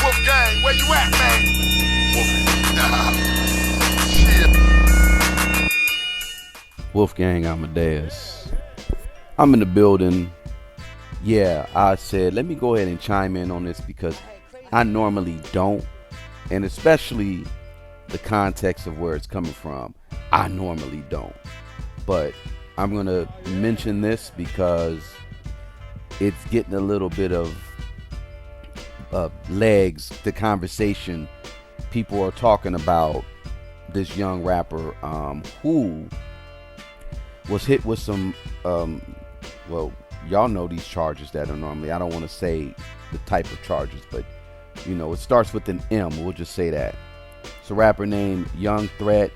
Wolfgang, where you at, man? Wolfgang Amadeus. I'm in the building. Yeah, I said, let me go ahead and chime in on this because I normally don't. And especially the context of where it's coming from, I normally don't. But I'm going to mention this because it's getting a little bit of legs to conversation. People are talking about this young rapper who was hit with some, well, y'all know these charges that are normally, I don't want to say the type of charges, but, you know, it starts with an M. We'll just say that. It's a rapper named Young Threat,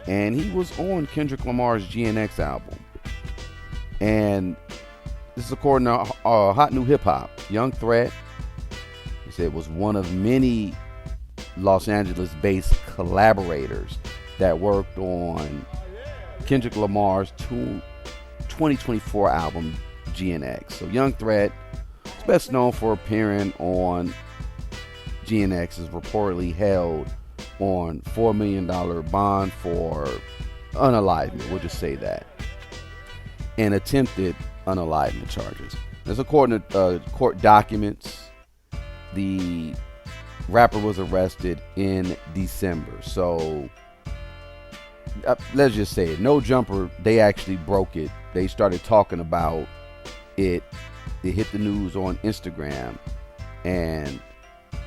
and he was on Kendrick Lamar's GNX album. And this is according to Hot New Hip Hop. Young Threat, he said, was one of many Los Angeles-based collaborators that worked on Kendrick Lamar's 2024 album, GNX. So Young Threat is best known for appearing on GNX, is reportedly held on $4 million bond for unalivement, we'll just say that, and attempted unalivement charges. As according to court documents, the rapper was arrested in December. So let's just say it. No Jumper, they actually broke it. They started talking about it. It hit the news on Instagram, and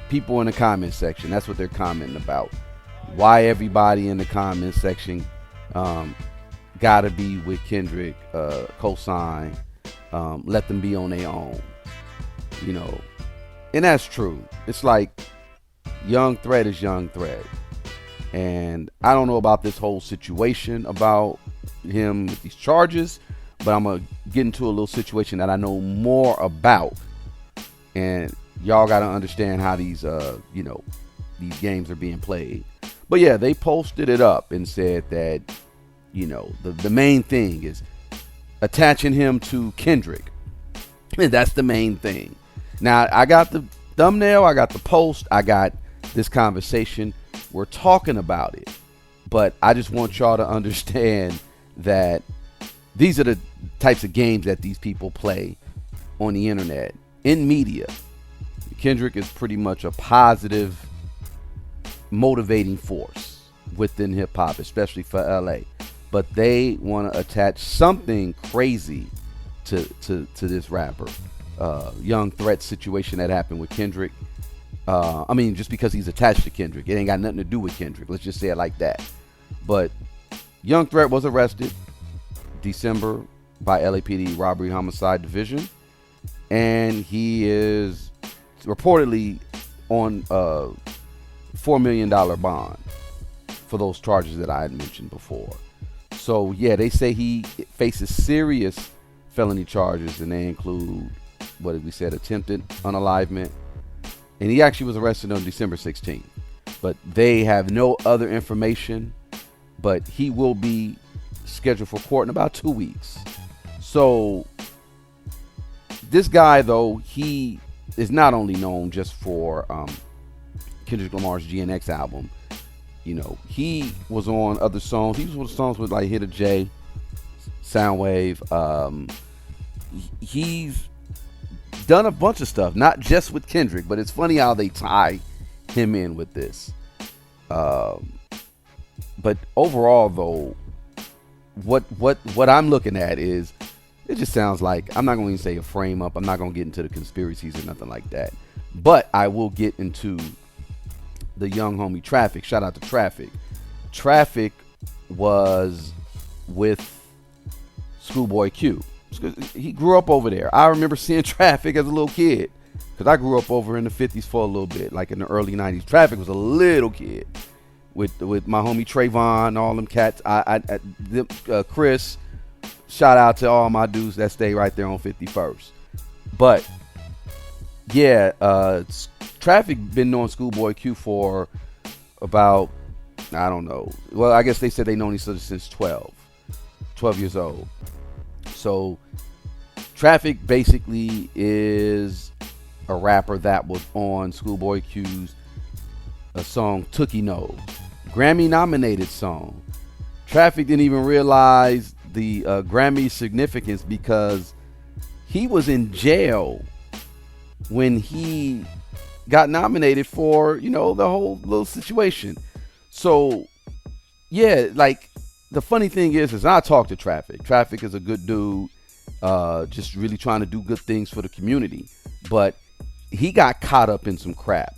people in the comment section, that's what they're commenting about. Why everybody in the comment section gotta be with Kendrick, cosign, let them be on their own, you know. And that's true. It's like Young Threat is Young Threat. And I don't know about this whole situation about him with these charges, but I'm going to get into a little situation that I know more about. And y'all got to understand how these, these games are being played. But yeah, they posted it up and said that, you know, the main thing is attaching him to Kendrick. And that's the main thing. Now, I got the thumbnail, I got the post, I got this conversation. We're talking about it. But I just want y'all to understand that these are the types of games that these people play on the internet, in media. Kendrick is pretty much a positive, motivating force within hip hop, especially for LA. But they want to attach something crazy to this rapper. Young Threat situation that happened with Kendrick. Just because he's attached to Kendrick, it ain't got nothing to do with Kendrick. Let's just say it like that. But Young Threat was arrested December by LAPD Robbery Homicide Division, and he is reportedly on a $4 million bond for those charges that I had mentioned before. So yeah, they say he faces serious felony charges, and they include, what did we said, attempted unalivement. And he actually was arrested on December 16th. But they have no other information. But he will be scheduled for court in about 2 weeks. So this guy, though, he is not only known just for Kendrick Lamar's GNX album. You know, he was on other songs. He was on songs with like Hit a J, Soundwave. He's done a bunch of stuff, not just with Kendrick, but it's funny how they tie him in with this. But overall, though, what I'm looking at is, it just sounds like, I'm not going to say a frame up. I'm not going to get into the conspiracies or nothing like that. But I will get into the young homie Traffic. Shout out to Traffic. Traffic was with Schoolboy Q. He grew up over there. I remember seeing Traffic as a little kid, because I grew up over in the 50s for a little bit, like in the early 90s. Traffic was a little kid with my homie Trayvon, all them cats. Chris. Shout out to all my dudes that stay right there on 51st. But yeah, Traffic been knowing Schoolboy Q for about, I don't know. Well, I guess they said they known each other since 12 years old. So Traffic basically is a rapper that was on Schoolboy Q's a song Tookie Knows, Grammy nominated song. Traffic didn't even realize the Grammy significance because he was in jail when he got nominated for, the whole little situation. So, yeah, like the funny thing is I talk to Traffic. Traffic is a good dude, just really trying to do good things for the community. But he got caught up in some crap.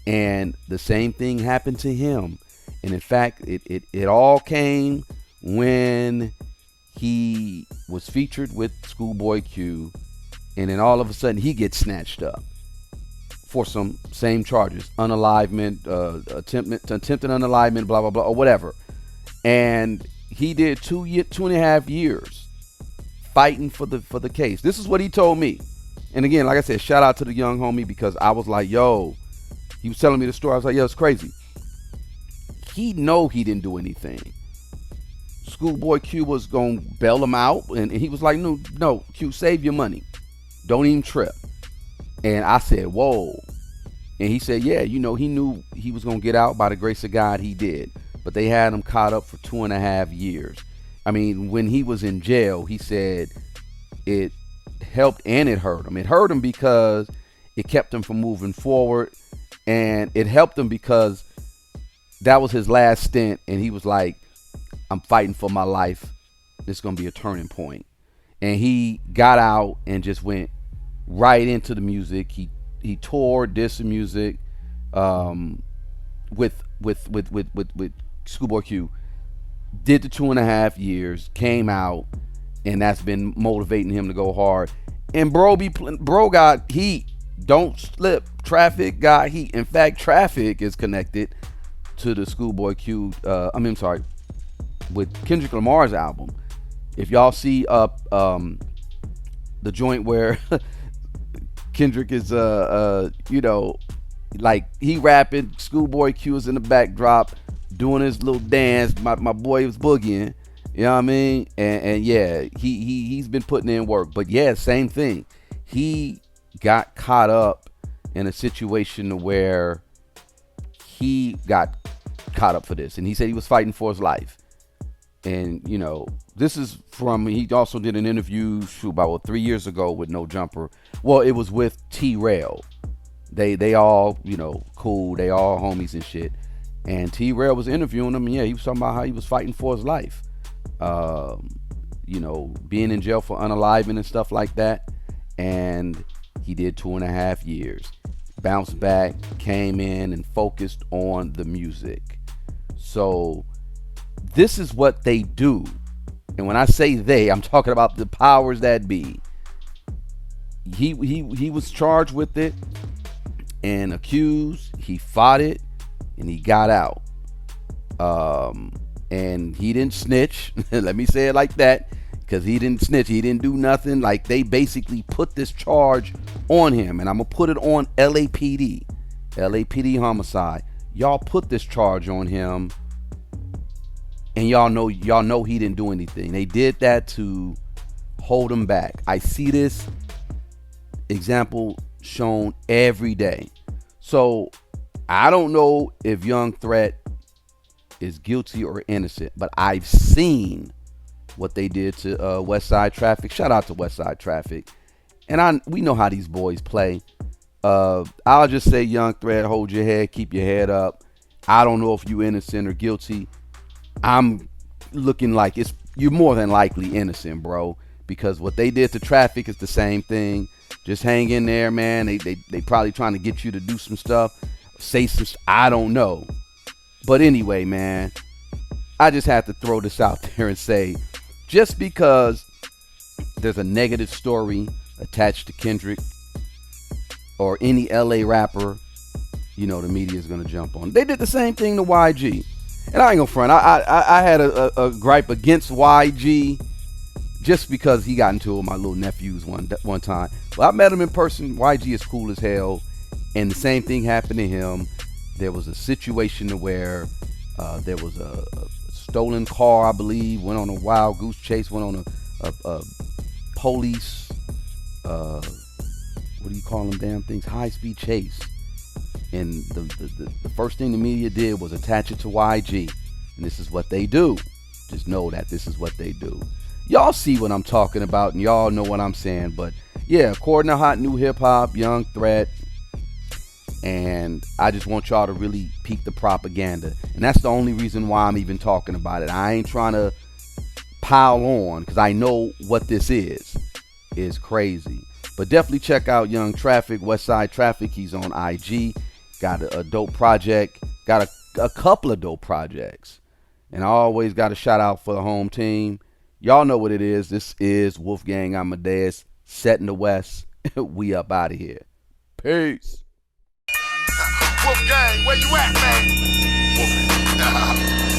And the same thing happened to him. And in fact, it all came when he was featured with Schoolboy Q. And then all of a sudden he gets snatched up for some same charges, unalivement, attempted unalivement, blah, blah, blah, or whatever. And he did 2.5 years fighting for the case. This is what he told me. And again, like I said, shout out to the young homie, because I was like, yo, he was telling me the story. I was like, yo, it's crazy. He know he didn't do anything. Schoolboy Q was going to bail him out. And he was like, no, Q, save your money. Don't even trip. And I said, whoa. And he said, yeah, he knew he was going to get out. By the grace of God, he did. But they had him caught up for 2.5 years. I mean, when he was in jail, he said it helped and it hurt him. It hurt him because it kept him from moving forward. And it helped him because that was his last stint. And he was like, I'm fighting for my life. This is going to be a turning point. And he got out and just went right into the music. He toured, did some music with Schoolboy Q. Did the 2.5 years, came out, and that's been motivating him to go hard. And bro got heat. Don't slip. Traffic got heat. In fact, Traffic is connected to the Schoolboy Q. With Kendrick Lamar's album. If y'all see the joint where Kendrick is like he rapping, Schoolboy Q is in the backdrop doing his little dance. My boy was boogieing, you know what I mean? And yeah, he's been putting in work. But yeah, same thing. He got caught up in a situation where he got caught up for this, and he said he was fighting for his life. And this is from, he also did an interview about 3 years ago with No Jumper. Well, it was with T-Rail. They all, cool. They all homies and shit. And T-Rail was interviewing him. And yeah, he was talking about how he was fighting for his life. Being in jail for unaliving and stuff like that. And he did 2.5 years. Bounced back, came in and focused on the music. So this is what they do. And when I say they, I'm talking about the powers that be. He was charged with it and accused. He fought it and he got out. And he didn't snitch. Let me say it like that, because he didn't snitch. He didn't do nothing. Like, they basically put this charge on him, and I'm gonna put it on LAPD homicide. Y'all put this charge on him, and y'all know he didn't do anything. They did that to hold him back. I see this example shown every day. So I don't know if Young Threat is guilty or innocent, but I've seen what they did to Westside Traffic. Shout out to Westside Traffic. And we know how these boys play. I'll just say, Young Threat, hold your head, keep your head up. I don't know if you innocent or guilty. I'm looking like you're more than likely innocent, bro, because what they did to Traffic is the same thing. Just hang in there, man. They probably trying to get you to do some stuff, say some. I don't know, but anyway, man, I just have to throw this out there and say, just because there's a negative story attached to Kendrick or any LA rapper, the media is gonna jump on. They did the same thing to YG. And I ain't gonna front. I had a gripe against YG just because he got into it with my little nephews one time. Well, I met him in person. YG is cool as hell. And the same thing happened to him. There was a situation where there was a stolen car, I believe, went on a wild goose chase, went on a police what do you call them damn things? High-speed chase. And the first thing the media did was attach it to YG. And this is what they do. Just know that this is what they do. Y'all see what I'm talking about, and y'all know what I'm saying. But yeah, according to Hot New Hip Hop, Young Threat, and I just want y'all to really peek the propaganda. And that's the only reason why I'm even talking about it. I ain't trying to pile on, because I know what this is. It's crazy. But definitely check out Young Traffic, Westside Traffic. He's on IG. Got a dope project. Got a couple of dope projects. And I always got a shout out for the home team. Y'all know what it is. This is Wolfgang Amadeus, set in the West. We up out of here. Peace. Wolfgang, where you at, man? Wolfgang.